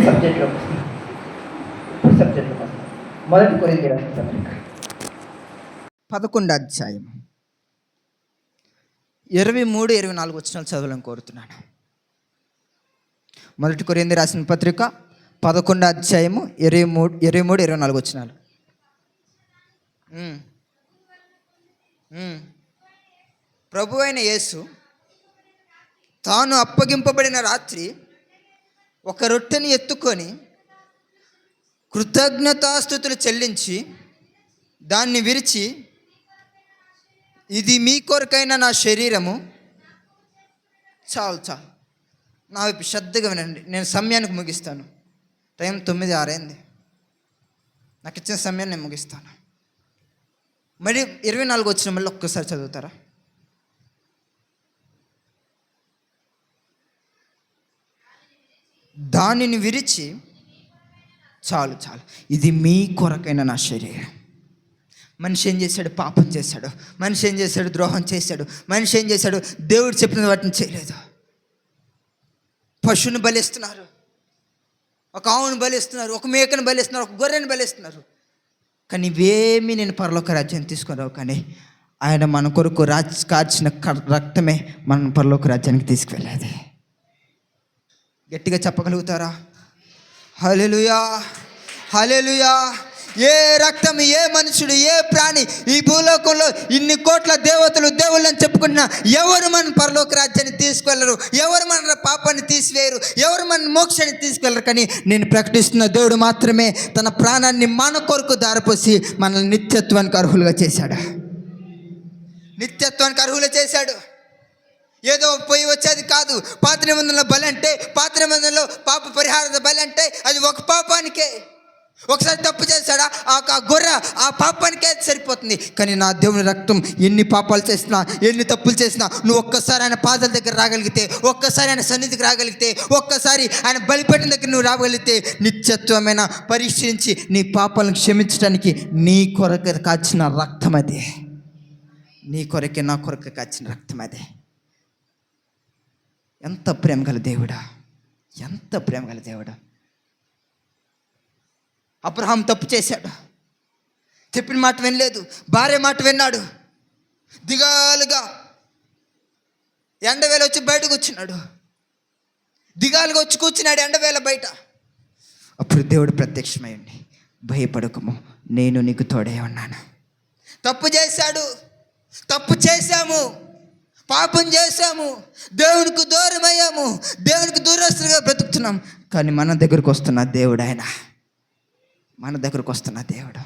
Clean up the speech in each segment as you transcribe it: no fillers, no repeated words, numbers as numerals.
సబ్జెక్ట్లోకి వస్తాం. మొదటి కొరింథీ రాసిన పత్రిక 11వ అధ్యాయం 23-24 వచనాలు చదవాలని కోరుతున్నాను. మొదటి కొరింథీ రాసిన పత్రిక 11వ అధ్యాయము 23-24 వచనాలు. ప్రభు అయిన యేసు తాను అప్పగింపబడిన రాత్రి ఒక రొట్టెని ఎత్తుకొని కృతజ్ఞతాస్తుతులు చెల్లించి దాన్ని విరిచి, ఇది మీ కొరకైన నా శరీరము. చాలు నా వైపు శ్రద్ధగా వినండి. నేను సమయానికి ముగిస్తాను. టైం 9:06 అయింది. నాకు ఇచ్చిన సమయాన్ని నేను ముగిస్తాను. మరి 24 వచ్చిన మళ్ళీ ఒక్కసారి చదువుతారా? దానిని విరిచి, చాలు ఇది మీ కొరకైన నా శరీరం. మనిషి ఏం చేశాడు? పాపం చేశాడు. మనిషి ఏం చేశాడు? ద్రోహం చేశాడు. మనిషి ఏం చేశాడు? దేవుడు చెప్పిన వాటిని చేయలేదు. పశువుని బలిస్తున్నారు, ఒక ఆవును బలిస్తున్నారు, ఒక మేకను బలిస్తున్నారు, ఒక గొర్రెను బలిస్తున్నారు. కానీ ఇవేమీ నేను పరలోక రాజ్యాన్ని తీసుకురావు. కానీ ఆయన మన కొరకు కార్చిన రక్తమే మన పరలోక రాజ్యానికి తీసుకువెళ్ళేది. గట్టిగా చెప్పగలుగుతారా? హల్లెలూయా, హల్లెలూయా. ఏ రక్తం, ఏ మనుషుడు, ఏ ప్రాణి ఈ భూలోకంలో ఇన్ని కోట్ల దేవుళ్ళని చెప్పుకుంటున్నా ఎవరు మన పరలోక రాజ్యాన్ని తీసుకెళ్లరు. ఎవరు మన పాపాన్ని తీసివేయరు. ఎవరు మన మోక్షాన్ని తీసుకెళ్లరు. కానీ నేను ప్రకటిస్తున్న దేవుడు మాత్రమే తన ప్రాణాన్ని మన కొరకు దారిపోసి మనల్ని నిత్యత్వానికి అర్హులుగా చేశాడు. నిత్యత్వానికి అర్హులు చేశాడు. ఏదో పోయి వచ్చేది కాదు. పాత నిబంధనలో బలి అంటే, పాత నిబంధనలో పాప పరిహార బలి అంటే అది ఒక పాపానికే. ఒకసారి తప్పు చేశాడా ఆ గొర్రె ఆ పాపానికే సరిపోతుంది. కానీ నా దేవుని రక్తం ఎన్ని పాపాలు చేసినా, ఎన్ని తప్పులు చేసినా, నువ్వు ఒక్కసారి ఆయన పాదాల దగ్గర రాగలిగితే, ఒక్కసారి ఆయన సన్నిధికి రాగలిగితే, ఒక్కసారి ఆయన బలిపీఠం దగ్గర నువ్వు రాగలిగితే, నిత్యత్వమైన పరీక్షించి నీ పాపాలను క్షమించడానికి నీ కొరకు కాచిన రక్తం అదే. నీ కొరకే నా కొరకు కాచిన రక్తం అదే. ఎంత ప్రేమ గల దేవుడా, ఎంత ప్రేమ గల దేవుడా. అబ్రహాం తప్పు చేశాడు. చెప్పిన మాట వినలేదు. భార్య మాట విన్నాడు. దిగాలుగా ఎండవేళ వచ్చి బయటకు వచ్చినాడు. దిగాలుగా వచ్చి కూర్చున్నాడు ఎండవేళ బయట. అప్పుడు దేవుడు ప్రత్యక్షమైంది, భయపడకము, నేను నీకు తోడే ఉన్నాను. తప్పు చేశాడు, తప్పు చేశాము, పాపం చేశాము, దేవునికి దూరమయ్యాము, దేవునికి దూరస్తులుగా బ్రతుకుతున్నాం. కానీ మన దగ్గరకు వస్తున్న దేవుడు ఆయన, మన దగ్గరకు వస్తున్న దేవుడు.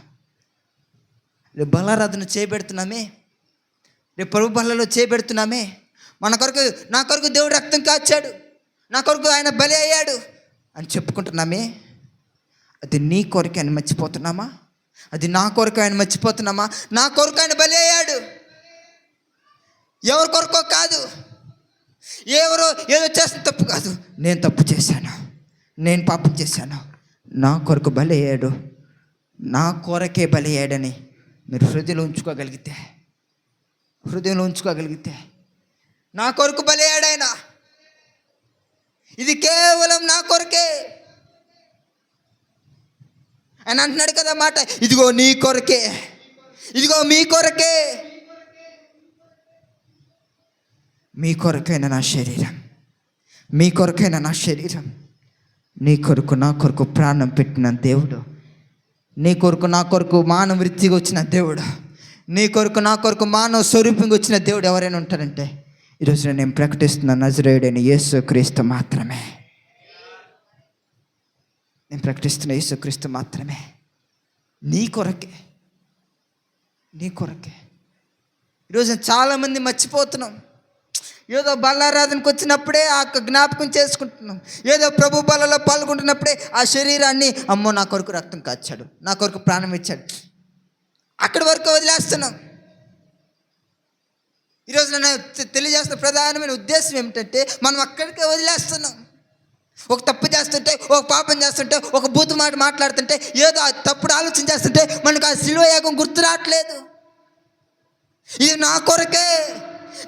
రేపు బలారాధన చేయబెడుతున్నామే, రేపు ప్రభు బలలో చేయబెడుతున్నామే. మన కొరకు, నా కొరకు దేవుడు రక్తం కాచాడు, నా కొరకు ఆయన బలి అయ్యాడు అని చెప్పుకుంటున్నామే. అది నీ కొరకు ఆయన మర్చిపోతున్నామా? అది నా కొరకు ఆయన మర్చిపోతున్నామా? నా కొరకు ఆయన బలి అయ్యాడు. ఎవరి కొరకో కాదు, ఎవరో ఏదో చేసిన తప్పు కాదు. నేను తప్పు చేశాను, నేను పాపం చేశాను, నా కొరకు బలి అయ్యాడు, నా కొరకే బలి అయ్యాడని మీరు హృదయంలో ఉంచుకోగలిగితే, నా కొరకు బలి అయ్యాడు ఆయన. ఇది కేవలం నా కొరకే. ఆయన అంటున్నాడు కదా మాట, ఇదిగో నీ కొరకే, ఇదిగో మీ కొరకే, మీ కొరకైన నా శరీరం, మీ కొరకైన నా శరీరం. నీ కొరకు నా కొరకు ప్రాణం పెట్టిన దేవుడు, నీ కొరకు నా కొరకు మానవ వృత్తిగా వచ్చిన దేవుడు, నీ కొరకు నా కొరకు మానవ స్వరూపంగా వచ్చిన దేవుడు ఎవరైనా ఉంటారంటే ఈరోజు నేను ప్రకటిస్తున్న నజరేయుడైన యేసుక్రీస్తు మాత్రమే. నేను ప్రకటిస్తున్న యేసుక్రీస్తు మాత్రమే. నీ కొరకే, నీ కొరకే. ఈరోజు చాలామంది మర్చిపోతున్నాం. ఏదో బలారాధనకు వచ్చినప్పుడే ఆ జ్ఞాపకం చేసుకుంటున్నాం. ఏదో ప్రభు బలలో పాల్గొంటున్నప్పుడే ఆ శరీరాన్ని, అమ్మో నా కొరకు రక్తం కాచాడు, నా కొరకు ప్రాణం ఇచ్చాడు, అక్కడి వరకు వదిలేస్తున్నాం. ఈరోజు నేను తెలియజేస్తున్న ప్రధానమైన ఉద్దేశం ఏమిటంటే, మనం అక్కడికే వదిలేస్తున్నాం. ఒక తప్పు చేస్తుంటే, ఒక పాపం చేస్తుంటే, ఒక బూతు మాట మాట్లాడుతుంటే, ఏదో తప్పుడు ఆలోచన చేస్తుంటే మనకు ఆ శిలువ యాగం గుర్తు రావట్లేదు. ఇది నా కొరకే,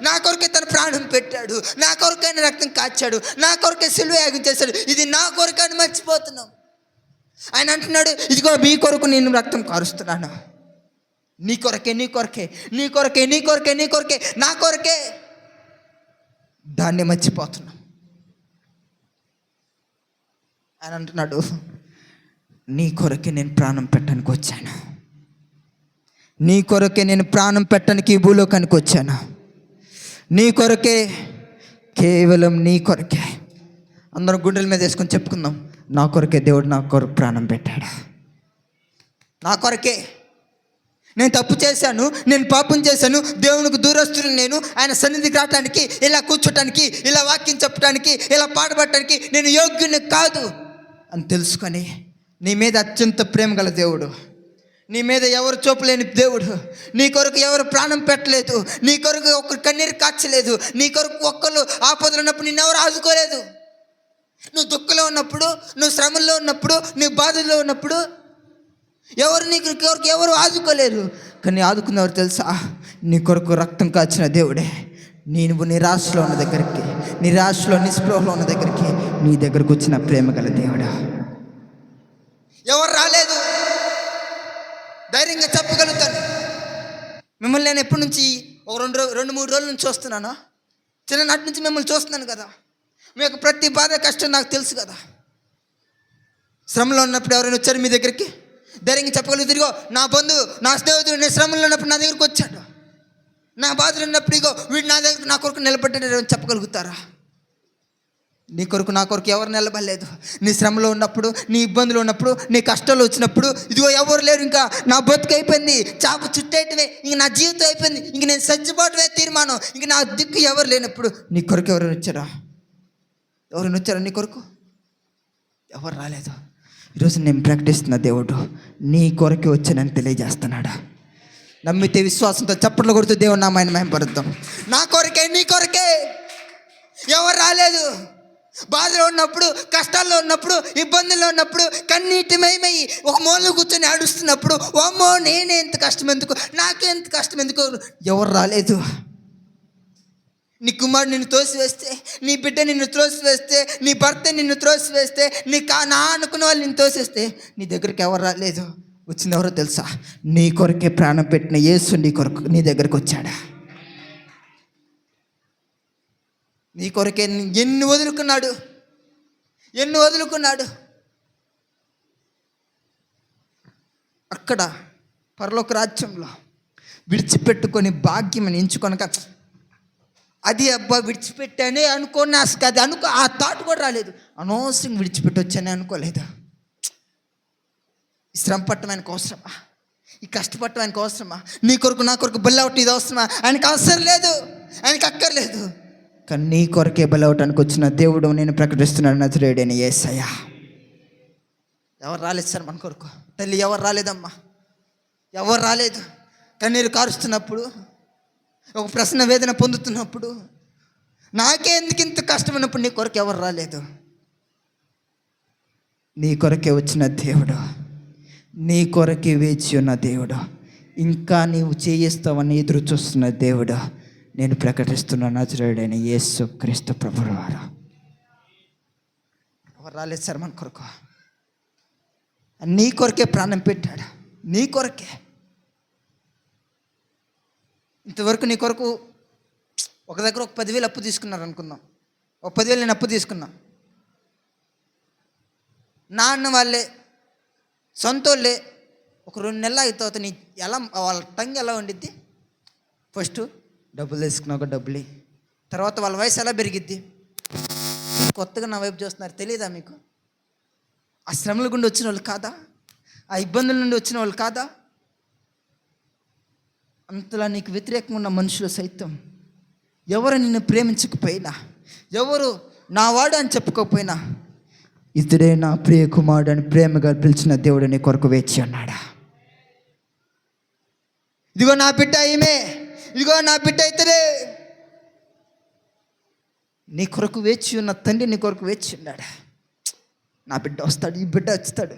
నా కొరకే తన ప్రాణం పెట్టాడు, నా కొరకే ఆయన రక్తం కాచాడు, నా కొరకే సిలువ యాగం చేశాడు, ఇది నా కొరకే అని మర్చిపోతున్నాం. ఆయన అంటున్నాడు, ఇదిగో మీ కొరకు నేను రక్తం కారుస్తున్నాను, నీ కొరకే, నీ కొరకే, నీ కొరకే, నీ కొరకే, నీ కొరకే, నా కొరకే. దాన్ని మర్చిపోతున్నాం. ఆయన అంటున్నాడు, నీ కొరకే నేను ప్రాణం పెట్టడానికి వచ్చాను, నీ కొరకే నేను ప్రాణం పెట్టడానికి ఈ భూలోకానికి వచ్చాను, నీ కొరకే, కేవలం నీ కొరకే. అందరం గుండెల మీద వేసుకొని చెప్పుకుందాం, నా కొరకే దేవుడు నా కొరకు ప్రాణం పెట్టాడు, నా కొరకే. నేను తప్పు చేశాను, నేను పాపం చేశాను, దేవునికి దూరస్తులు నేను. ఆయన సన్నిధికి రావటానికి, ఇలా కూర్చోటానికి, ఇలా వాక్యం చెప్పడానికి, ఇలా పాటపడటానికి నేను యోగ్యుని కాదు అని తెలుసుకొని, నీ మీద అత్యంత ప్రేమ గల దేవుడు, నీ మీద ఎవరు చూపలేని దేవుడు, నీ కొరకు ఎవరు ప్రాణం పెట్టలేదు, నీ కొరకు ఒకరు కన్నీరు కాచలేదు, నీ కొరకు ఒక్కరు ఆపదలు ఉన్నప్పుడు నిన్నెవరు ఆదుకోలేదు. నువ్వు దుఃఖంలో ఉన్నప్పుడు, నువ్వు శ్రమల్లో ఉన్నప్పుడు, నువ్వు బాధల్లో ఉన్నప్పుడు ఎవరు నీ కొరకు ఎవరు ఆదుకోలేరు. కానీ ఆదుకున్నవారు తెలుసా? నీ కొరకు రక్తం కాచిన దేవుడే. నీవు నిరాశలో ఉన్న దగ్గరికి, నిరాశలో నిస్పృహలో ఉన్న దగ్గరికి నీ దగ్గరకు వచ్చిన ప్రేమ గల దేవుడా. ఎవరు రాలేదు, ధైర్యంగా చెప్పగలుగుతాను. మిమ్మల్ని నేను ఎప్పటి నుంచి ఒక రెండు మూడు రోజుల నుంచి చూస్తున్నాను. చిన్ననాటి నుంచి మిమ్మల్ని చూస్తున్నాను కదా. మీ యొక్క ప్రతి బాధ కష్టం నాకు తెలుసు కదా. శ్రమలో ఉన్నప్పుడు ఎవరైనా వచ్చారు మీ దగ్గరికి, ధైర్యంగా చెప్పగలుగుతారు, ఇదిగో నా బంధువు, నా స్నేహితుడు నేను శ్రమలో ఉన్నప్పుడు నా దగ్గరకు వచ్చాడు, నా బాధలు ఉన్నప్పుడు ఇగో వీడు నా దగ్గర నా కొరకు నిలబడ్డాడు చెప్పగలుగుతారా? నీ కొరకు నా కొరకు ఎవరు నిలబడలేదు. నీ శ్రమలో ఉన్నప్పుడు, నీ ఇబ్బందులు ఉన్నప్పుడు, నీ కష్టాలు వచ్చినప్పుడు ఇదిగో ఎవరు లేరు, ఇంకా నా బతుకు అయిపోయింది, చాప చుట్టేయటమే, ఇంక నా జీవితం అయిపోయింది, ఇంక నేను చచ్చిపోవటమే తీర్మానం, ఇంక నా దిక్కు ఎవరు లేనప్పుడు నీ కొరకు ఎవరైనా వచ్చారా? ఎవరైనా వచ్చారా నీ కొరకు? ఎవరు రాలేదు. ఈరోజు నేను ప్రకటిస్తున్న దేవుడు నీ కొరకే వచ్చానని తెలియజేస్తున్నాడా. నమ్మితే విశ్వాసంతో చప్పట్లు కొడుతూ దేవుడు నామాన్ని మహిమపరుద్దాం. నా కొరకే, నీ కొరకే. ఎవరు రాలేదు. బాధలో ఉన్నప్పుడు, కష్టాల్లో ఉన్నప్పుడు, ఇబ్బందుల్లో ఉన్నప్పుడు, కన్నీటిమయమై ఒక మూలలో కూర్చొని ఆడుస్తున్నప్పుడు, అమ్మో నేనే ఎంత కష్టం ఎందుకు, నాకే ఎంత కష్టం ఎందుకు, ఎవరు రాలేదు. నీ కుమారుడు నిన్ను త్రోసివేస్తే, నీ బిడ్డ నిన్ను త్రోసివేస్తే, నీ భర్త నిన్ను త్రోసివేస్తే, నా అనుకున్న వాళ్ళు నిన్ను తోసేస్తే నీ దగ్గరికి ఎవరు రాలేదు. వచ్చింది ఎవరో తెలుసా? నీ కొరకే ప్రాణం పెట్టిన యేసు నీ కొరకు నీ దగ్గరికి వచ్చాడా. నీ కొరకే ఎన్ని వదులుకున్నాడు, ఎన్ని వదులుకున్నాడు. అక్కడ పరలోక రాజ్యంలో విడిచిపెట్టుకొని భాగ్యం అని ఎంచుకొనక, అది అబ్బా విడిచిపెట్టానే అనుకోని అసలు అది ఆ థాట్ కూడా రాలేదు. అనవసరంగా విడిచిపెట్టొచ్చానే అనుకోలేదు. ఈ శ్రమ పట్టడం ఆయనకు అవసరమా? ఈ కష్టపడటం ఆయనకు అవసరమా? నీ కొరకు నా కొరకు బలవటం ఇది అవసరమా? ఆయనకు అవసరం లేదు, ఆయనకు అక్కర్లేదు. కానీ నీ కొరకే బలవటానికి వచ్చిన దేవుడు నేను ప్రకటిస్తున్నాను, నజరేయుడైన యేసయ్య. ఎవరు రాలేదు సార్ మన కొరకు? తల్లి ఎవరు రాలేదమ్మా, ఎవరు రాలేదు. కన్నీరు కారుస్తున్నప్పుడు, ఒక ప్రశ్న వేదన పొందుతున్నప్పుడు, నాకే ఎందుకు ఇంత కష్టమైనప్పుడు నీ కొరకు ఎవరు రాలేదు. నీ కొరకే వచ్చిన దేవుడు, నీ కొరకే వేచి ఉన్న దేవుడు, ఇంకా నీవు చేయిస్తావని ఎదురు చూస్తున్న దేవుడు నేను ప్రకటిస్తున్న నజరేయుడైన యేసు క్రీస్తు ప్రభువు వారు. ఎవరు రాలేదు సార్ మన కొరకు. నీ కొరకే ప్రాణం పెట్టాడు, నీ కొరకే. ఇంతవరకు నీ కొరకు ఒక దగ్గర ఒక 10,000 అప్పు తీసుకున్నారు అనుకుందాం. ఒక 10,000 నేను అప్పు తీసుకున్నా. నాన్న వాళ్ళే, సొంతోళ్ళే ఒక 2 నెలల అయిన తర్వాత నీ ఎలా వాళ్ళ టంగ్ ఎలా ఉండిద్ది? ఫస్ట్ డబ్బులు తీసుకున్నాక డబ్బులు, తర్వాత వాళ్ళ వయసు ఎలా పెరిగిద్ది? కొత్తగా నా వైపు చూస్తున్నారు, తెలియదా మీకు? ఆ శ్రమల గుండి వచ్చిన వాళ్ళు కాదా? ఆ ఇబ్బందుల నుండి వచ్చిన వాళ్ళు కాదా? అంతలా నీకు వ్యతిరేకంగా ఉన్న మనుషులు సైతం, ఎవరు నిన్ను ప్రేమించకపోయినా, ఎవరు నా వాడు అని చెప్పుకోకపోయినా, ఇతడే నా ప్రియ కుమారుడు అని ప్రేమగా పిలిచిన దేవుడు నీ కొరకు వేచి ఉన్నాడా. ఇదిగో నా బిడ్డ ఈమె, ఇదిగో నా బిడ్డ ఇతడే. నీ కొరకు వేచి ఉన్న తండ్రి నీ కొరకు వేచి ఉన్నాడా. నా బిడ్డ వస్తాడు, ఈ బిడ్డ వస్తాడు.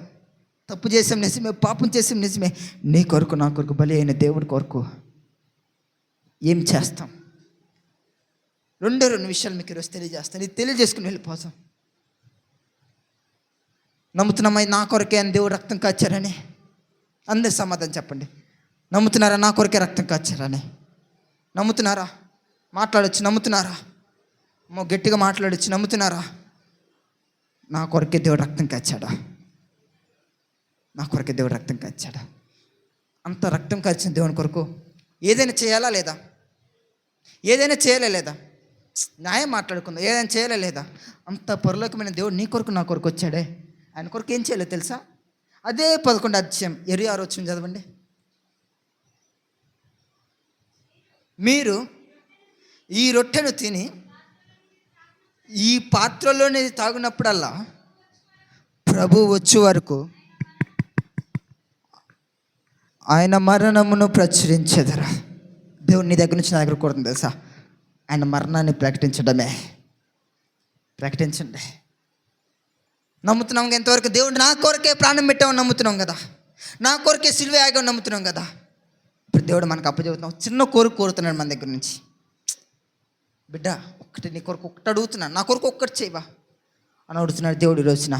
తప్పు చేసాం నిజమే, పాపం చేసాం నిజమే, నీ కొరకు నా కొరకు బలి అయిన దేవుడి కొరకు ఏం చేస్తాం? రెండు విషయాలు మీకు ఈరోజు తెలియజేస్తాను. ఇది తెలియజేసుకుని వెళ్ళిపోతాం. నమ్ముతున్నామా నా కొరకే అని దేవుడు రక్తం కాచారని? అందరి సమాధానం చెప్పండి. నమ్ముతున్నారా నా కొరకే రక్తం కాచారని? నమ్ముతున్నారా? మాట్లాడొచ్చు. నమ్ముతున్నారా? గట్టిగా మాట్లాడొచ్చు. నమ్ముతున్నారా? నా కొరకే దేవుడు రక్తం కాచాడా? నా కొరకే దేవుడు రక్తం కాచాడా? అంత రక్తం కాచిన దేవుని కొరకు ఏదైనా చేయాలా లేదా? ఏదైనా చేయలే లేదా? న్యాయం మాట్లాడుకుందాం. ఏదైనా చేయలే లేదా? అంత పరలోకమైన దేవుడు నీ కొరకు నా కొరకు వచ్చాడే. ఆయన కొరకు ఏం చేయలేదు తెలుసా? అదే 11వ అధ్యాయం 26వ వచనం చదవండి. మీరు ఈ రొట్టెను తిని ఈ పాత్రలోనే తాగినప్పుడల్లా ప్రభు వచ్చే వరకు ఆయన మరణమును ప్రచురించెదరా. దేవుడు నీ దగ్గర నుంచి నా దగ్గర కోరుతుంది తెలుసా? ఆయన మరణాన్ని ప్రకటించడమే. ప్రకటించండి. నమ్ముతున్నాం ఎంతవరకు? దేవుడు నా కొరకే ప్రాణం పెట్టామని నమ్ముతున్నాం కదా, నా కొరకే సిలువ యాగం నమ్ముతున్నాం కదా. ఇప్పుడు దేవుడు మనకు అప్పచెబుతున్నాం. చిన్న కోరుతున్నాడు మన దగ్గర నుంచి. బిడ్డ ఒక్కటి నీ కొరకు ఒక్కటి అడుగుతున్నాను, నా కొరకు ఒక్కటి చేయవా అని అడుగుతున్నాడు దేవుడు ఈ రోజున.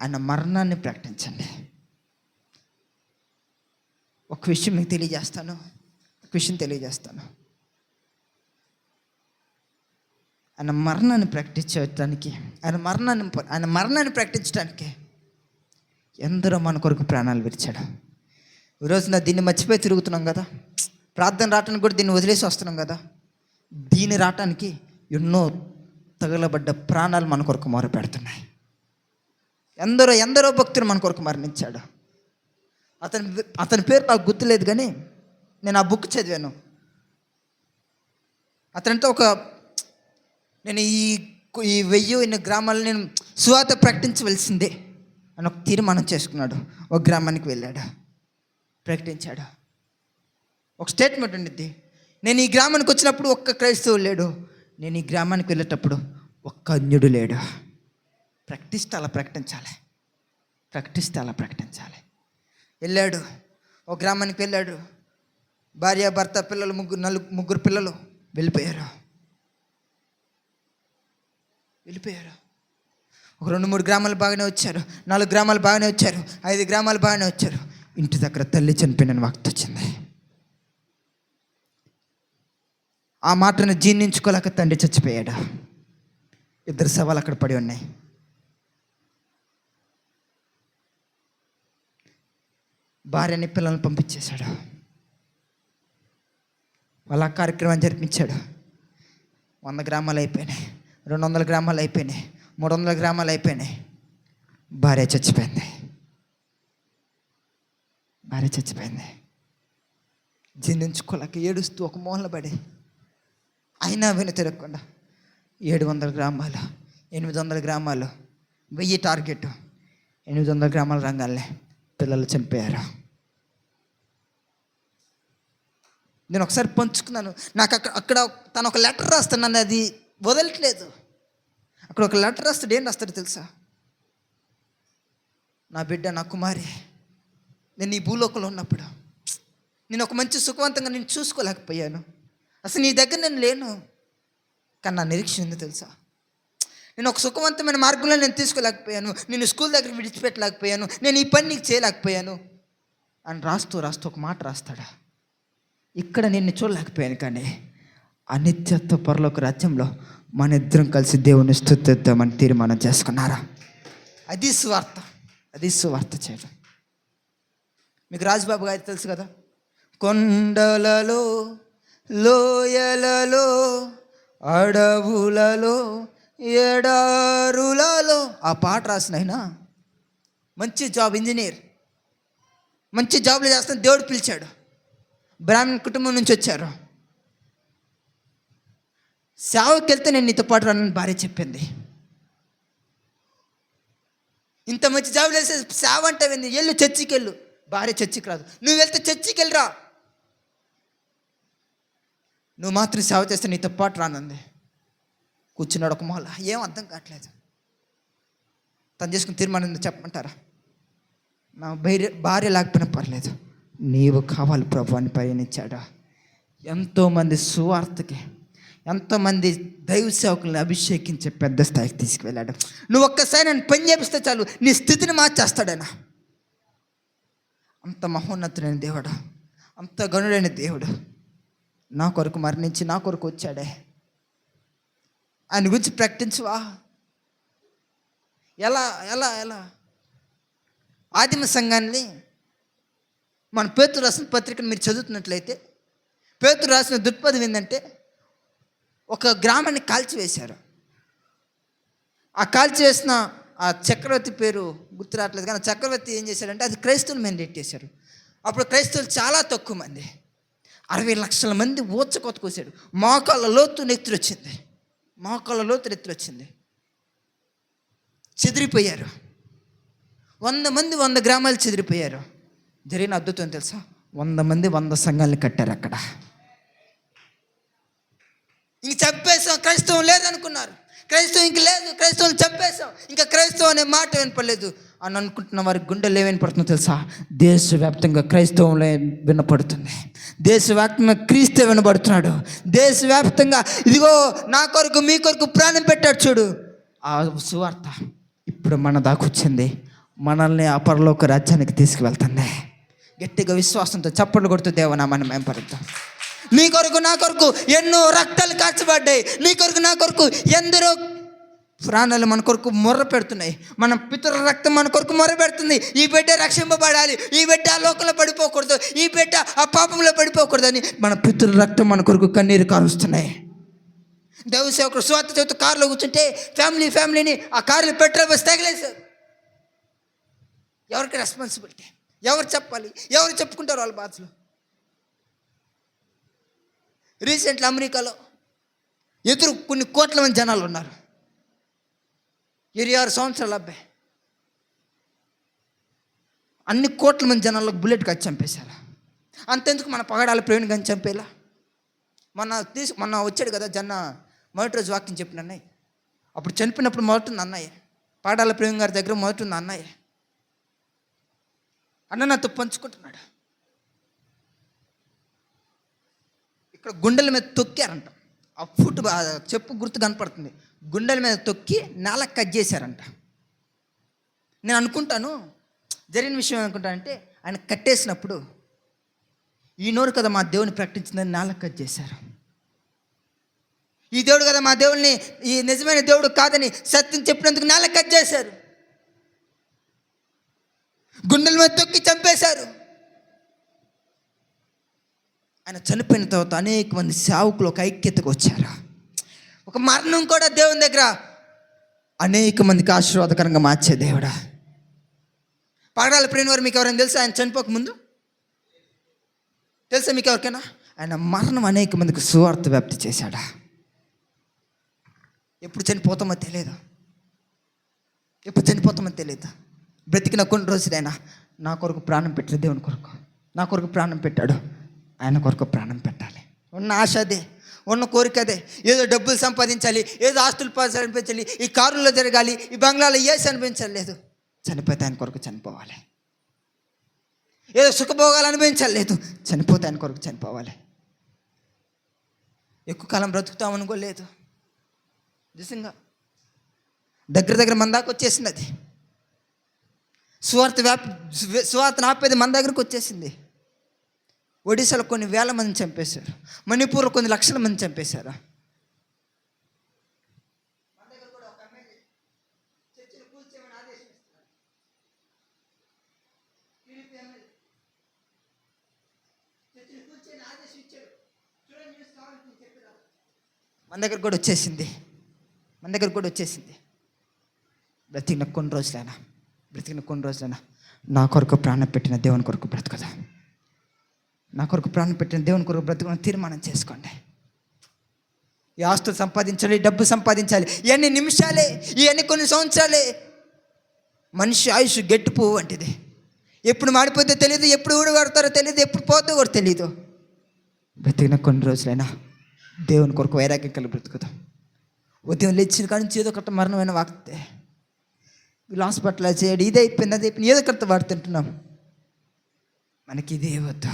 ఆయన మరణాన్ని ప్రకటించండి. ఒక విషయం మీకు తెలియజేస్తాను. ఆయన మరణాన్ని ప్రకటించడానికి, ఆయన మరణాన్ని ప్రకటించడానికి ఎందరో మన కొరకు ప్రాణాలు విడిచాడు. ఈరోజు దీన్ని మర్చిపోయి తిరుగుతున్నాం కదా. ప్రార్థన రావటానికి కూడా దీన్ని వదిలేసి వస్తున్నాం కదా. దీన్ని రావటానికి ఎన్నో తగలబడ్డ ప్రాణాలు మన కొరకు మొరపెడుతున్నాయి. ఎందరో భక్తులు మన కొరకు మరణించాడు. అతని పేరు నాకు గుర్తులేదు, కానీ నేను ఆ బుక్ చదివాను. అతనితో నేను ఈ 1000 గ్రామాలను నేను సువార్త ప్రకటించవలసిందే అని ఒక తీర్మానం చేసుకున్నాడు. ఒక గ్రామానికి వెళ్ళాడు, ప్రకటించాడు. ఒక స్టేట్మెంట్ ఉండిద్ది. నేను ఈ గ్రామానికి వచ్చినప్పుడు ఒక్క క్రైస్తవుడు లేడు, నేను ఈ గ్రామానికి వెళ్ళేటప్పుడు ఒక్క అన్యుడు లేడు. ప్రకటిస్తే అలా ప్రకటించాలి. వెళ్ళాడు, ఒక గ్రామానికి వెళ్ళాడు. భార్య, భర్త, పిల్లలు, ముగ్గురు పిల్లలు వెళ్ళిపోయారు. ఒక 2-3 గ్రామాలు బాగానే వచ్చారు, 4 గ్రామాలు బాగానే వచ్చారు, 5 గ్రామాలు బాగానే వచ్చారు. ఇంటి దగ్గర తల్లి చనిపోయిన వార్త వచ్చింది. ఆ మాటను జీర్ణించుకోలేక తండ్రి చచ్చిపోయాడు. 2 శవాలు అక్కడ పడి ఉన్నాయి. భార్యని, పిల్లల్ని పంపించేశాడు. వాళ్ళ కార్యక్రమం జరిపించాడు. 100 గ్రామాలు అయిపోయినాయి, 200 గ్రామాలు అయిపోయినాయి, 300 గ్రామాలు అయిపోయినాయి. భార్య చచ్చిపోయింది. జీర్ణించుకోలేక ఏడుస్తూ ఒక మూలన పడి, అయినా వెను తిరగకుండా 700 గ్రామాలు, 800 గ్రామాలు, 1000 టార్గెట్, 800 గ్రామాల రంగాలే పిల్లలు చనిపోయారు. నేను ఒకసారి పంచుకున్నాను. నాకు అక్కడ తను ఒక లెటర్ రాస్తాను, నన్ను అది వదలట్లేదు. అక్కడ ఒక లెటర్ రాస్తాడు. ఏం రాస్తాడు తెలుసా? నా బిడ్డ, నా కుమారి, నేను ఈ భూలోకంలో ఉన్నప్పుడు నేను ఒక మంచి సుఖవంతంగా నేను చూసుకోలేకపోయాను. అసలు నీ దగ్గర నేను లేను, కానీ నా నిరీక్షణ ఉంది తెలుసా? నేను ఒక సుఖవంతమైన మార్గంలో నేను తీసుకోలేకపోయాను, నేను స్కూల్ దగ్గర విడిచిపెట్టలేకపోయాను, నేను ఈ పని నీకు చేయలేకపోయాను అని రాస్తూ ఒక మాట రాస్తాడా. ఇక్కడ నిన్ను చూడలేకపోయాను, కానీ అనిత్యత్వ పరలోక రాజ్యంలో మన ఇద్దరం కలిసి దేవుని స్తుతిద్దామని తీర్మానం చేసుకున్నారా? అది సువార్త చేయడం. మీకు రాజుబాబు గారు తెలుసు కదా. కొండలలో, లోయలలో, అడవులలో, ఎడారులలో ఆ పాట రాసిన ఆయన మంచి జాబ్, ఇంజనీర్, మంచి జాబ్లు చేస్తాను. దేవుడు పిలిచాడు. బ్రాహ్మణ కుటుంబం నుంచి వచ్చారు. సేవకి వెళ్తే నేను నీతో పాటు రానని భార్య చెప్పింది. ఇంత మంచి జాబ్ వేసే సేవ అంటే వెళ్ళు, చర్చికి వెళ్ళు. భార్య చర్చికి రాదు. నువ్వు వెళ్తే చర్చికి వెళ్ళరా, నువ్వు మాత్రం సేవ చేస్తే నీతో పాటు రానంది. కూర్చున్నాడు ఒక మూల. ఏం అర్థం కావట్లేదు. తను చేసుకుని తీర్మానం చెప్పమంటారా? నా భార్య లేకపోయినా పర్లేదు, నీవు కావాలి ప్రభు అని పరిగణించాడా. ఎంతోమంది సువార్తకి, ఎంతోమంది దైవ సేవకులను అభిషేకించే పెద్ద స్థాయికి తీసుకువెళ్ళాడు. నువ్వు ఒక్కసారి నేను పని చేపిస్తే చాలు నీ స్థితిని మార్చేస్తాడైనా. అంత మహోన్నతుడైన దేవుడు, అంత గనుడైన దేవుడు నా కొరకు మరణించి నా కొరకు వచ్చాడే. ఆయన గురించి ప్రకటించువా? ఎలా ఎలా ఎలా ఆదిమ సంఘాన్ని మన పేతురు రాసిన పత్రికను మీరు చదువుతున్నట్లయితే, పేతురు రాసిన దృక్పథం ఏంటంటే, ఒక గ్రామాన్ని కాల్చివేశారు. ఆ కాల్చివేసిన ఆ చక్రవర్తి పేరు గుర్తు రావట్లేదు, కానీ చక్రవర్తి ఏం చేశాడంటే అది క్రైస్తవులు మెండేట్ చేశారు. అప్పుడు క్రైస్తవులు చాలా తక్కువ మంది, 60 లక్షల మంది ఊచకోత కోసాడు. మోకాళ్ళ లోతు నెత్తురొచ్చింది, మోకాళ్ళ లోతు నెత్తురొచ్చింది. చెదిరిపోయారు. 100 మంది 100 గ్రామాలు చెదిరిపోయారు. జరిగిన అద్భుతం తెలుసా? 100 మంది 100 సంఘాలను కట్టారు అక్కడ. ఇంక చంపేసాం, క్రైస్తవం లేదనుకున్నారు. క్రైస్తవం ఇంక లేదు, క్రైస్తవం చంపేసాం, ఇంకా క్రైస్తవం అనే మాట వినపడలేదు అని అనుకుంటున్న వారి గుండెలు ఏమైనా తెలుసా? దేశవ్యాప్తంగా క్రైస్తవంలో వినపడుతుంది. దేశవ్యాప్తంగా క్రీస్తు వినబడుతున్నాడు. దేశవ్యాప్తంగా ఇదిగో నా కొరకు మీ కొరకు ప్రాణం పెట్టాడు చూడు. ఆ సువార్త ఇప్పుడు మన దాకా వచ్చింది, మనల్ని ఆ పరలోక రాజ్యానికి తీసుకువెళ్తుంది. గట్టిగా విశ్వాసంతో చప్పట్లు కొడుతూ దేవనామాన్ని మేంపరుద్దాం. నీ కొరకు నా కొరకు ఎన్నో రక్తాలు కాచబడ్డాయి. నీ కొరకు నా కొరకు ఎందరో ప్రాణాలు మన కొరకు మొర్ర పెడుతున్నాయి. మన పితరుల రక్తం మన కొరకు మొర్ర పెడుతుంది. ఈ బిడ్డ రక్షింపబడాలి, ఈ బిడ్డ ఆ లోకంలో పడిపోకూడదు, ఈ బిడ్డ ఆ పాపంలో పడిపోకూడదు అని మన పితరుల రక్తం మన కొరకు కన్నీరు కారుస్తున్నాయి. దేవ సేవకుడు స్వార్థ చేత కారులో కూర్చుంటే ఫ్యామిలీని ఆ కారులో పెట్రోల్ బస్ తగిలేశారు. ఎవరికి రెస్పాన్సిబిలిటీ? ఎవరు చెప్పాలి? ఎవరు చెప్పుకుంటారు వాళ్ళ బాధలు? రీసెంట్లీ అమెరికాలో ఎదురు కొన్ని కోట్ల మంది జనాలు ఉన్నారు. 26 సంవత్సరాల అబ్బాయి, అన్ని కోట్ల మంది జనాల్లో బుల్లెట్ కచ్చి చంపేశారు. అంతెందుకు మన పగడాల ప్రేమిని కానీ చంపేలా. మొన్న వచ్చాడు కదా జన్న, మొదటి రోజు వాక్యం చెప్పిన అన్నయ్య. అప్పుడు చనిపోయినప్పుడు మొదటి అన్నయ్య, పగడాల ప్రేమి గారి దగ్గర మొదటి ఉంది అన్నయ్య. అన్న నాతో పంచుకుంటున్నాడు. ఇక్కడ గుండెల మీద తొక్కారంట. ఆ ఫుట్ చెప్పు గుర్తు కనపడుతుంది. గుండెల మీద తొక్కి నేల కట్ చేశారంట. నేను అనుకుంటాను జరిగిన విషయం అనుకుంటానంటే, ఆయన కట్టేసినప్పుడు ఈ నోరు కదా మా దేవుని ప్రకటించిందని నేల కట్ చేశారు. ఈ దేవుడు కదా మా దేవుడిని, ఈ నిజమైన దేవుడు కాదని సత్యం చెప్పినందుకు నేల కట్ చేశారు. గుండెల మీద తొక్కి చంపేశారు. ఆయన చనిపోయిన తర్వాత అనేక మంది సేవకులు ఒక ఐక్యతకు వచ్చారు. ఒక మరణం కూడా దేవుని దగ్గర అనేక మందికి ఆశీర్వాదకరంగా మార్చే దేవుడా. పగడాల ప్రేమ వారు మీకు ఎవరైనా తెలుసా? ఆయన చనిపోక ముందు తెలుసా మీకు ఎవరికైనా? ఆయన మరణం అనేక మందికి సువార్త వ్యాప్తి చేశాడా. ఎప్పుడు చనిపోతామో తెలియదు, ఎప్పుడు చనిపోతామో తెలియదు. బ్రతికిన కొన్ని రోజులైనా నా కొరకు ప్రాణం పెట్టిన దేవుని కొరకు నా కొరకు ప్రాణం పెట్టాడు. ఆయన కొరకు ప్రాణం పెట్టాలి. ఉన్న ఆశ అదే, ఉన్న కోరిక అదే. ఏదో డబ్బులు సంపాదించాలి, ఏదో ఆస్తులు అనిపించాలి, ఈ కారులో జరగాలి, ఈ బంగ్లాలో ఏసి అనిపించాలి. లేదు, చనిపోతే ఆయన కొరకు చనిపోవాలి. ఏదో సుఖభోగాలు అనిపించాలి. లేదు, చనిపోతే ఆయన కొరకు చనిపోవాలి. ఎక్కువ కాలం బ్రతుకుతామనుకోలేదు. నిజంగా దగ్గర మన దాకా వచ్చేసింది. అది సువార్తను ఆపేది మన దగ్గరకు వచ్చేసింది. ఒడిశాలో కొన్ని వేల మంది చంపేశారు. మణిపూర్లో కొన్ని లక్షల మంది చంపేశారు. మన దగ్గర కూడా వచ్చేసింది. బ్రతికిన కొన్ని రోజులైనా నా కొరకు ప్రాణం పెట్టిన దేవుని కొరకు బ్రతుకుదా. నా కొరకు ప్రాణం పెట్టిన దేవుని కొరకు బ్రతుకుని తీర్మానం చేసుకోండి. ఈ ఆస్తులు సంపాదించాలి, డబ్బు సంపాదించాలి, ఇవన్నీ నిమిషాలే, ఇవన్నీ కొన్ని సంవత్సరాలే. మనిషి ఆయుష్ గట్టి పువ్వు వంటిది. ఎప్పుడు మాడిపోతే తెలియదు, ఎప్పుడు ఊడగడతారో తెలియదు, ఎప్పుడు పోతే కూడా తెలియదు. బ్రతికిన కొన్ని రోజులైనా దేవుని కొరకు వైరాగ్యం కలిగి బ్రతుకుతాం. ఉదయం లేచిన కాడి నుంచి ఏదో ఒకటి మరణమైన వాకితే, వీళ్ళు హాస్పిటల్ చేయడు, ఇదే అయిపోయింది, అదే అయిపోయింది, ఏదో ఒకటి వాడుతుంటున్నాం. మనకి ఇదే వద్దు.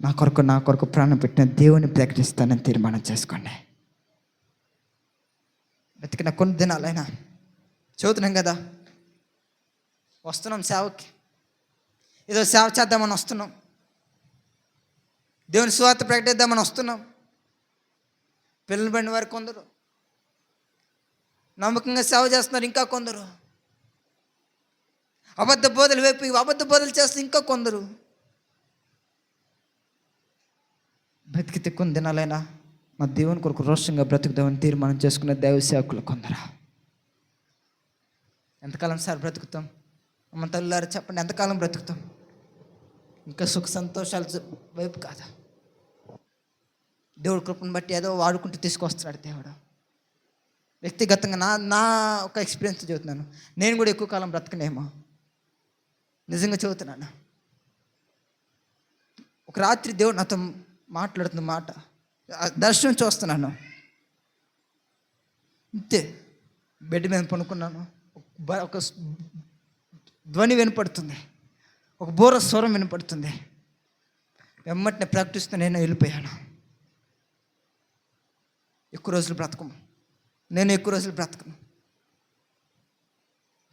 నా కొరకు ప్రాణం పెట్టిన దేవుని ప్రకటిస్తానని తీర్మానం చేసుకోండి. బ్రతికిన కొన్ని దినాలైనా చదువుతున్నాం కదా, వస్తున్నాం సేవకి, ఏదో సేవ చేద్దామని వస్తున్నాం, దేవుని సువార్త ప్రకటిద్దామని వస్తున్నాం. పిల్లలు బండి వారు కొందరు నమ్మకంగా సేవ చేస్తున్నారు, ఇంకా కొందరు అబద్ధ బోధలు వైపు అబద్ధ బోధలు చేస్తే ఇంకా కొందరు. బ్రతికితే కొన్ని దినాలైనా మా దేవుని కొరకు రోషంగా బ్రతుకుదామని తీర్మానం చేసుకున్న దైవ సేవకులు కొందరా. ఎంతకాలం సార్ బ్రతుకుతాం? అమ్మ తల్లులారు చెప్పండి, ఎంతకాలం బ్రతుకుతాం? ఇంకా సుఖ సంతోషాల వైపు కాదా? దేవుడి కృపను బట్టి ఏదో వాడుకుంటూ తీసుకొస్తున్నాడు దేవుడు. వ్యక్తిగతంగా నా ఒక ఎక్స్పీరియన్స్ చెబుతున్నాను. నేను కూడా ఎక్కువ కాలం బ్రతకనేమో, నిజంగా చెబుతున్నాను. ఒక రాత్రి దేవుడు నాతో మాట్లాడుతున్న మాట, దర్శనం చూస్తున్నాను అంతే. బెడ్ మీద పనుకున్నాను, ఒక ధ్వని వినపడుతుంది, ఒక బోర స్వరం వినపడుతుంది. వెమ్మటిని ప్రకటిస్తూ నేను వెళ్ళిపోయాను. ఎక్కువ రోజులు బ్రతకము, నేను ఎక్కువ రోజులు బ్రతకను.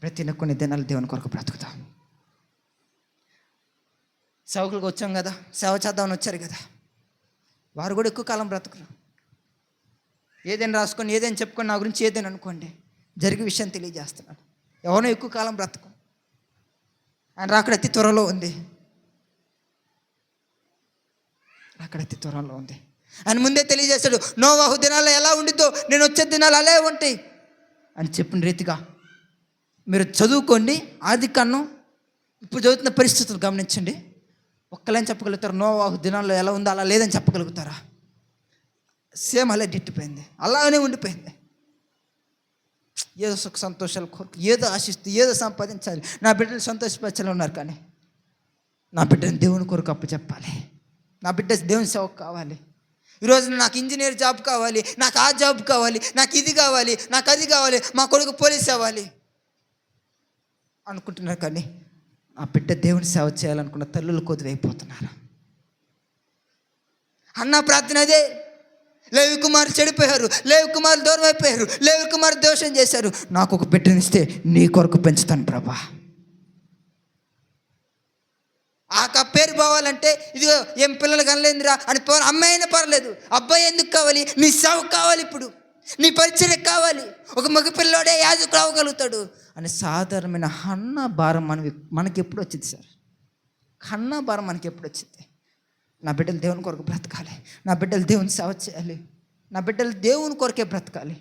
బ్రతిన కొన్ని దినాలు దేవుని కొరకు బ్రతుకుతాం. సేవకులకు వచ్చాం కదా, సేవ చేద్దామని వచ్చారు కదా, వారు కూడా ఎక్కువ కాలం బ్రతకరు. ఏదైనా రాసుకొని ఏదైనా చెప్పుకొని నా గురించి ఏదైనా అనుకోండి, జరిగే విషయం తెలియజేస్తున్నాను. ఎవరో ఎక్కువ కాలం బ్రతకం. ఆయన రాకడ అతి త్వరలో ఉంది, రాకడ అతి త్వరలో ఉంది. ఆయన ముందే తెలియజేశాడు, నోవాహు దినాల్లో ఎలా ఉండిద్దో నేను వచ్చే దినాలు అలా ఉంటాయి అని చెప్పిన రీతిగా మీరు చదువుకోండి. ఆది కాండం ఇప్పుడు చదువుతున్న పరిస్థితులు గమనించండి. ఒక్కలేని చెప్పగలుగుతారు నోవాహు దినాల్లో ఎలా ఉందో అలా లేదని చెప్పగలుగుతారా? సేమ్ అలా దిట్టిపోయింది, అలానే ఉండిపోయింది. ఏదో సుఖ సంతోషాల కొరకు ఏదో ఆశిస్తూ ఏదో సంపాదించాలి, నా బిడ్డలు సంతోషపరచాలి ఉన్నారు. కానీ నా బిడ్డని దేవుని కొరకు అప్పు చెప్పాలి, నా బిడ్డ దేవుని సేవకు కావాలి. ఈరోజు నాకు ఇంజనీర్ జాబ్ కావాలి, నాకు ఆ జాబ్ కావాలి, నాకు ఇది కావాలి, నాకు అది కావాలి, మా కొడుకు పోలీస్ అవ్వాలి అనుకుంటున్నారు. కానీ ఆ బిడ్డ దేవుని సేవ చేయాలనుకున్న తల్లులు కొద్దివైపోతున్నారు. అన్న ప్రార్థన అదే. లేవి కుమారులు చెడిపోయారు, లేవి కుమారులు దూరం అయిపోయారు, లేవి కుమారులు దోషం చేశారు. నాకు ఒక బిడ్డనిస్తే నీ కొరకు పెంచుతాను ప్రభా. ఆ పేరు పోవాలంటే ఇదిగో ఏం పిల్లలు కనలేదురా అని అమ్మాయి అయినా పర్లేదు, అబ్బాయి ఎందుకు కావాలి? నీ సేవ కావాలి, ఇప్పుడు నీ పరిచర్య కావాలి. ఒక మగ పిల్లోడే యాజకుడు అవ్వగలుగుతాడు అని సాధారణమైన హన్న భారం మనకి ఎప్పుడు వచ్చింది సార్? హన్న భారం మనకి ఎప్పుడు వచ్చింది? నా బిడ్డలు దేవుని కొరకు బ్రతకాలి, నా బిడ్డలు దేవుని సేవ చేయాలి, నా బిడ్డలు దేవుని కొరకే బ్రతకాలి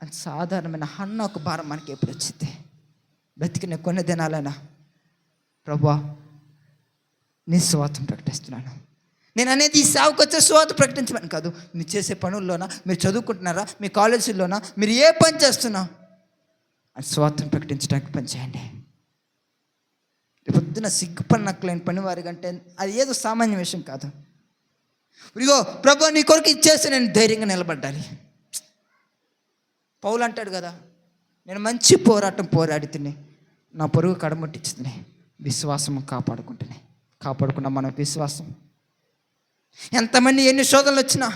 అని సాధారణమైన హన్న ఒక భారం మనకి ఎప్పుడు వచ్చింది? బ్రతికిన కొన్ని దినాలైనా ప్రభా నీ సువార్తను ప్రకటిస్తున్నాను. నేను అనేది ఈ సేవకు వచ్చే సువార్త ప్రకటించమని కాదు. మీరు చేసే పనుల్లోనా, మీరు చదువుకుంటున్నారా, మీ కాలేజీల్లోనా, మీరు ఏ పని చేస్తున్నా అని సువార్తను ప్రకటించడానికి పని చేయండి. పొద్దున సిగ్గుపడినట్లేని పని వారి కంటే అది ఏదో సామాన్య విషయం కాదు. ఇదిగో ప్రభా నీ కొరకు ఇచ్చేస్తే నేను ధైర్యంగా నిలబడ్డాలి. పౌలు అంటాడు కదా, నేను మంచి పోరాటం పోరాడి తిని నా పొరుగు కడముట్టించింది, విశ్వాసము కాపాడుకున్నా మన విశ్వాసం. ఎంతమంది ఎన్ని శోధనలు వచ్చినా,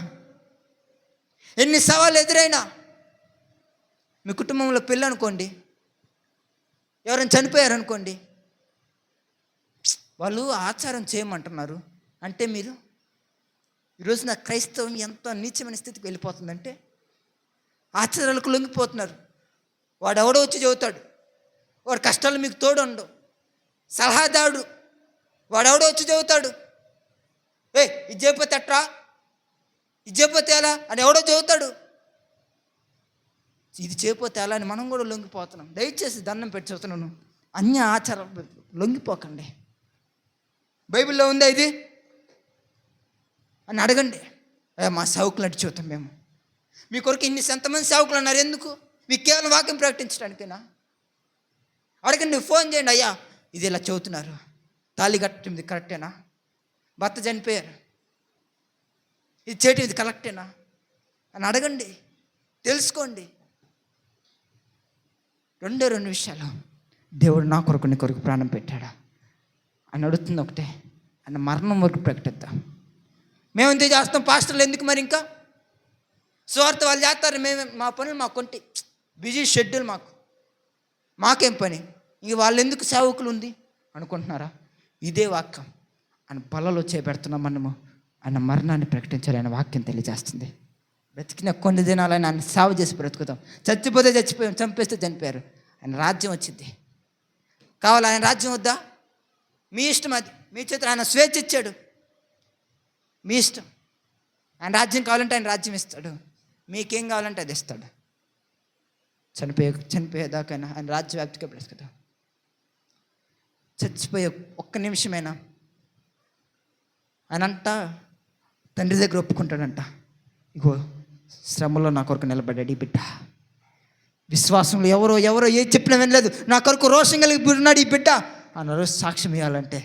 ఎన్ని సవాళ్ళు ఎదురైనా, మీ కుటుంబంలో పెళ్ళి అనుకోండి, ఎవరైనా చనిపోయారనుకోండి, వాళ్ళు ఆచారం చేయమంటున్నారు అంటే మీరు ఈరోజు నా క్రైస్తవం ఎంత నీచమైన స్థితికి వెళ్ళిపోతుందంటే ఆచారాలకు లొంగిపోతున్నారు. వాడు ఎవడో వచ్చి చెబుతాడు, వాడు కష్టాలు మీకు తోడు సలహాదారుడు, వాడెవడో వచ్చి చెబుతాడు, ఇది చేయకపోతే ఎట్రా, ఇది చేయకపోతే ఎలా అని ఎవడో చెబుతాడు. ఇది చేయకపోతే ఎలా అని మనం కూడా లొంగిపోతున్నాం. దయచేసి దండం పెట్టి చెబుతున్నాను, అన్య ఆచారాలు లొంగిపోకండి. బైబిల్లో ఉందా ఇది అని అడగండి. మా సేవకులు అడిగి చూద్దాం, మేము మీ కొరకు ఇన్ని ఎంతమంది సేవకులు అన్నారు, ఎందుకు? మీకు కేవలం వాక్యం ప్రకటించడానికేనా? అడగండి, ఫోన్ చేయండి, అయ్యా ఇది ఇలా చదువుతున్నారు, తాళి కట్టింది కరెక్టేనా? భర్త చనిపోయారు, ఇది చేయటం ఇది కరెక్టేనా అని అడగండి, తెలుసుకోండి. రెండు విషయాలు, దేవుడు నా కొరకు నీ కొరకు ప్రాణం పెట్టాడా అని అడుగుతుంది ఒకటే, ఆయన మరణం వరకు ప్రకటిద్దాం. మేము ఇంతే చేస్తాం పాస్టర్లు ఎందుకు మరి? ఇంకా సువార్త వాళ్ళు చేస్తారు, మేము మా పనులు మాకు కొంటి బిజీ షెడ్యూల్ మాకేం పని, ఇంక వాళ్ళు ఎందుకు సేవకులు ఉంది అనుకుంటున్నారా? ఇదే వాక్యం ఆయన బలలో చేపెడుతున్నాం మనము. ఆయన మరణాన్ని ప్రకటించాలి, ఆయన వాక్యం తెలియజేస్తుంది. బ్రతికిన కొన్ని దినాలైనా ఆయన సేవ చేసి బ్రతుకుతాం. చచ్చిపోతే చచ్చిపోయాం, చంపేస్తే చనిపోయారు. ఆయన రాజ్యం వచ్చింది. కావాలి ఆయన రాజ్యం వద్దా? మీ ఇష్టం, అది మీ చేతులు. ఆయన స్వేచ్ఛ ఇచ్చాడు, మీ ఇష్టం. ఆయన రాజ్యం కావాలంటే ఆయన రాజ్యం ఇస్తాడు, మీకేం కావాలంటే అది ఇస్తాడు. చనిపోయేదాకైనా ఆయన రాజ్య వ్యాప్తిగా బ్రతుకుతాం. చచ్చిపోయే ఒక్క నిమిషమైనా ఆయన అంట తండ్రి దగ్గర ఒప్పుకుంటాడంట, ఇగో శ్రమలో నా కొరకు నిలబడ్డాడు ఈ బిడ్డ. విశ్వాసంలో ఎవరో ఏది చెప్పినా వినలేదు, నా కొరకు రోషం కలిగి ఉన్నాడు ఈ బిడ్డ అన్న రోజు సాక్ష్యం ఇవ్వాలంటే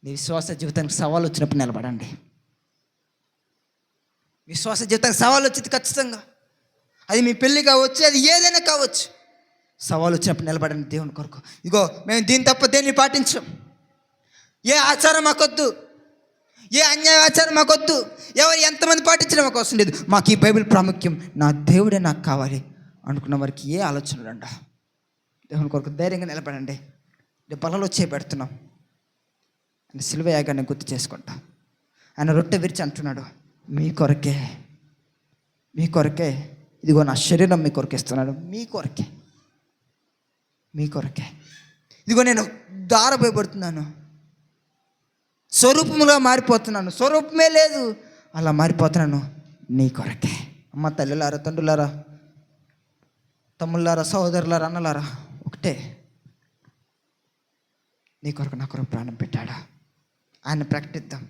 మీ విశ్వాస జీవితానికి సవాలు వచ్చినప్పుడు నిలబడండి. విశ్వాస జీవితానికి సవాలు వచ్చింది ఖచ్చితంగా. అది మీ పెళ్ళి కావచ్చు, అది ఏదైనా కావచ్చు. సవాలు వచ్చినప్పుడు నిలబడండి దేవుని కొరకు. ఇగో మేము దీని తప్ప దేన్ని పాటించాం, ఏ ఆచారం మాకొద్దు, ఏ అన్యాయ ఆచారం మాకొద్దు, ఎవరు ఎంతమంది పాటించడం మాకు అవసరం లేదు, మాకు ఈ బైబిల్ ప్రాముఖ్యం, నా దేవుడే నాకు కావాలి అనుకున్న వారికి ఏ ఆలోచనలు అంట. దేవుని కొరకు ధైర్యంగా నిలబడండి. బలలో చేపెడుతున్నాం, ఆయన సిలువ యాగాన్ని గుర్తు చేసుకుంటా. ఆయన రొట్టె విరిచి అంటున్నాడు, మీ కొరకే ఇదిగో నా శరీరం మీ కొరకు ఇస్తున్నాడు, మీ కొరకే ఇదిగో నేను దారపోయబడుతున్నాను, స్వరూపముగా మారిపోతున్నాను, స్వరూపమే లేదు అలా మారిపోతున్నాను నీ కొరకే. అమ్మ తల్లులారా, తండ్రులారా, తమ్ముళ్ళారా, సహోదరులారా, అన్నలారా, ఒకటే, నీ కొరకు నా కొరకు ప్రాణం పెట్టాడా. ఆయన ప్రకటిద్దాం,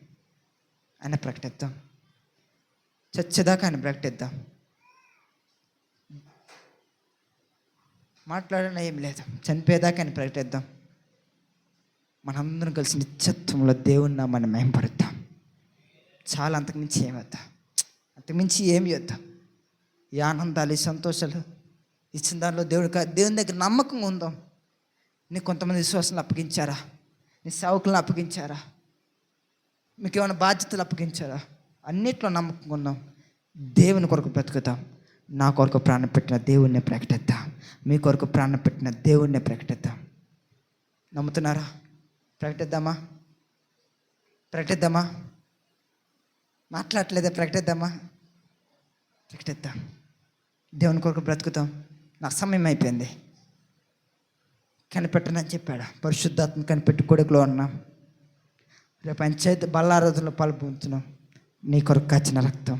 చచ్చేదాకా ఆయన ప్రకటిద్దాం. మాట్లాడడం ఏం లేదు, చనిపోయేదాకా ఆయన ప్రకటిద్దాం. మనందరం కలిసి నిత్యత్వంలో దేవుని నామాన్ని మహిమపరుద్దాం. చాలా, అంతకుమించి ఏమి వద్దాం. ఈ ఆనందాలు, ఈ సంతోషాలు ఇచ్చిన దానిలో దేవుని దగ్గర నమ్మకంగా ఉందాం. నీకు కొంతమంది విశ్వాసాలు అప్పగించారా, నీ సేవకులను అప్పగించారా, మీకు ఏమైనా బాధ్యతలు అప్పగించారా, అన్నిట్లో నమ్మకంగా ఉందాం. దేవుని కొరకు బ్రతుకుతాం. నా కొరకు ప్రాణం పెట్టిన దేవుణ్ణి ప్రకటిద్దాం, మీ కొరకు ప్రాణం పెట్టిన దేవుణ్ణి ప్రకటిద్దాం. నమ్ముతున్నారా? ప్రకటిద్దామా? మాట్లాడలేదా? ప్రకటిద్దాం. దేవుని కొరకు బ్రతుకుతాం. నాకు సమయం అయిపోయింది, కనిపెట్టనని చెప్పాడు. పరిశుద్ధాత్మ కనిపెట్టి కొడుకులో ఉన్నాం. రేపు ఆయన చేతి బల్లారోజుల్లో పాల్పొందుతున్నాం. నీ కొరకు కాచిన రక్తం,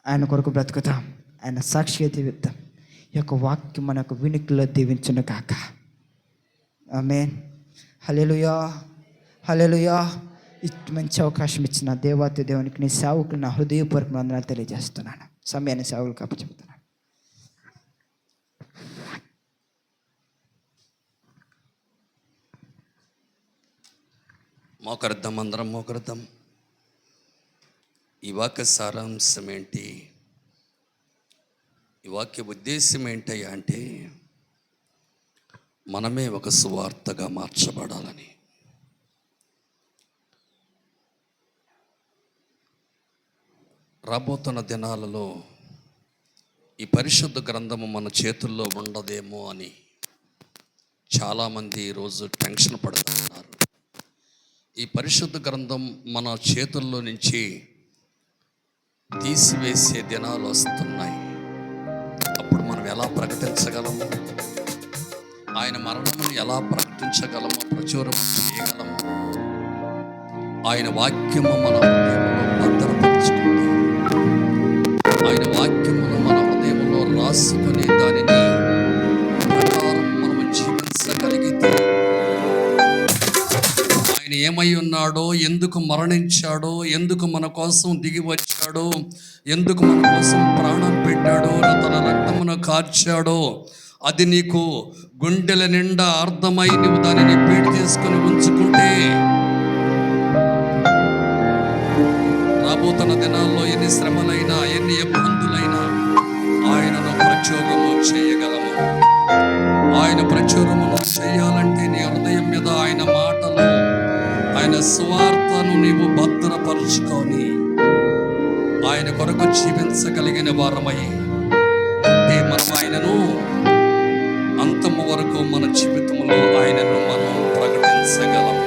ఆయన కొరకు బ్రతుకుతాం. ఆయన సాక్షిగా జీవిద్దాం. ఈ యొక్క వాక్యం మన యొక్క వినికిలో దీవించును కాక. ఆమేన్. హల్లెలూయా. మంచి అవకాశం ఇచ్చిన దేవాతి దేవునికి, నీ సేవకులు నా హృదయపూర్వక వందనాలు తెలియజేస్తున్నాను. సమయాన్ని సేవకులకు అప్పచెబుతున్నాను. అందరం మోకరిద్దాం. ఈ వాక్య సారాంశం ఏంటి? ఈ వాక్య ఉద్దేశం ఏంటయ్యా అంటే, మనమే ఒక సువార్తగా మార్చబడాలని. రాబోతున్న దినాలలో ఈ పరిశుద్ధ గ్రంథము మన చేతుల్లో ఉండదేమో అని చాలామంది ఈరోజు టెన్షన్ పడుతున్నారు. ఈ పరిశుద్ధ గ్రంథం మన చేతుల్లో నుంచి తీసివేసే దినాలు వస్తున్నాయి. అప్పుడు మనం ఎలా ప్రకటించగలము? ఆయన మరణమును ఎలా ప్రకటించగలము, ప్రచురం చేయగలము? ఆయన వాక్యము మన హృదయంలో భద్రపరుచుకుంది. ఆయన వాక్యమును మన హృదయంలో రాసుకొని దానిని ప్రకారం మనము జీవించగలిగితే, ఆయన ఏమై ఉన్నాడో, ఎందుకు మరణించాడో, ఎందుకు మన కోసం దిగి వచ్చాడో, ఎందుకు మన కోసం ప్రాణం పెట్టాడో, తన రక్తమును కార్చాడో, అది నీకు గుండెల నిండా అర్థమై నువ్వు దానిని పీడి తీసుకొని ఉంచుకుంటే, రాబోతున్న దినాల్లో ఎన్ని శ్రమలైనా, ఎన్ని ఇబ్బందులైనా ఆయనను ప్రచురము చేయగలము. ఆయన ప్రచురమును చేయాలంటే నీ హృదయం మీద ఆయన మాటలు, ఆయన స్వార్థను నీవు భద్రపరుచుకొని ఆయన కొరకు జీవించగలిగిన వారమై అంటే మనం ఆయనను అంతము వరకు మన జీవితంలో ఆయనను మనం ప్రకటించగలం.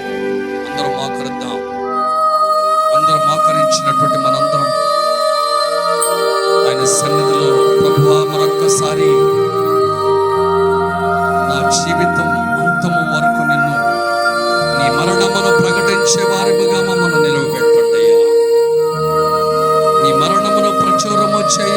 అందరం మోకరిద్దాం. అందరం మోకరించినటువంటి మనందరం ఆయన సన్నిధిలో, ప్రభువా మరొక్కసారి నా జీవితం అంతము వరకు నిన్ను, నీ మరణమును ప్రకటించే వారిగా మమ్మల్ని నిలవబెట్టండి అయ్యా. నీ మరణమును ప్రచురము చేయ